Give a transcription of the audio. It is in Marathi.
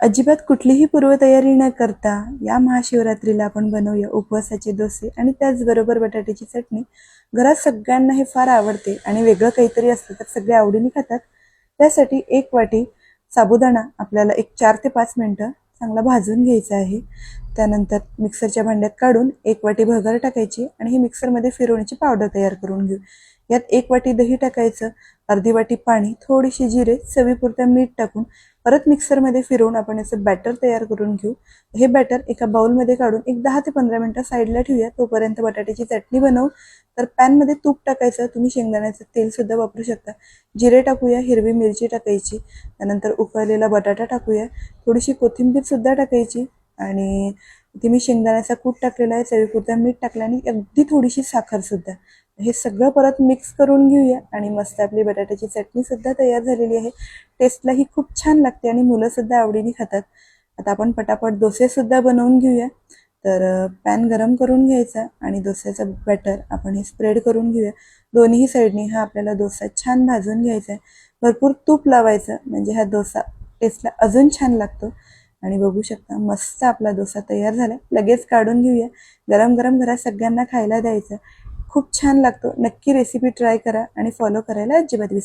अजिबात कुठलीही पूर्वतयारी न करता या महाशिवरात्रीला आपण बनवूया उपवासाचे डोसे आणि त्याचबरोबर बटाट्याची चटणी. घरात सगळ्यांना हे फार आवडते आणि वेगळं काहीतरी असतं तर सगळे आवडीने खातात. त्यासाठी एक वाटी साबुदाणा आपल्याला एक 4 ते 5 मिनिटं चांगला भाजून घ्यायचा आहे. त्यानंतर मिक्सरच्या भांड्यात काढून एक वाटी भगर टाकायची आणि हे मिक्सरमध्ये फिरवण्याची पावडर तयार करून घेऊ. यात एक वाटी दही टाकायचं, अर्धी वाटी पाणी, थोडीशी जिरे, चवीपुरतं मीठ टाकून परत मिक्सरमध्ये फिरवून आपण याचं बॅटर तयार करून घेऊ. हे बॅटर एका बाउलमध्ये काढून एक 10 ते 15 मिनिटं साईडला ठेवूया. तोपर्यंत बटाट्याची चटणी बनवू. तर पॅनमध्ये तूप टाकायचं, तुम्ही शेंगदाण्याचं तेलसुद्धा वापरू शकता. जिरे टाकूया, हिरवी मिरची टाकायची, त्यानंतर उकळलेला बटाटा टाकूया, थोडीशी कोथिंबीरसुद्धा टाकायची आणि इथे मी शेंगदाण्याचा कूट टाकलेला आहे, चवीपुरतं मीठ टाकलं आणि अगदी थोडीशी साखरसुद्धा. हे सगळं परत मिक्स करून घेऊया आणि मस्त आपली बटाट्याची चटणीसुद्धा तयार झालेली आहे. टेस्टलाही खूप छान लागते आणि मुलंसुद्धा आवडीने खातात. आता आपण पटापट डोसेसुद्धा बनवून घेऊया. तर पॅन गरम करून घ्यायचा आणि डोस्याचं बॅटर आपण हे स्प्रेड करून घेऊया. दोन्ही साईडनी हा आपल्याला डोसा छान भाजून घ्यायचा आहे. भरपूर तूप लावायचं म्हणजे हा डोसा टेस्टला अजून छान लागतो. आणि बघू शकता मस्त आपला डोसा तयार झाला. लगेच काढून घेऊया. गरम गरम घरात सगळ्यांना खायला द्यायचं. खूप छान लागतो. नक्की रेसिपी ट्राय करा आणि फॉलो करायला अजिबात विसरू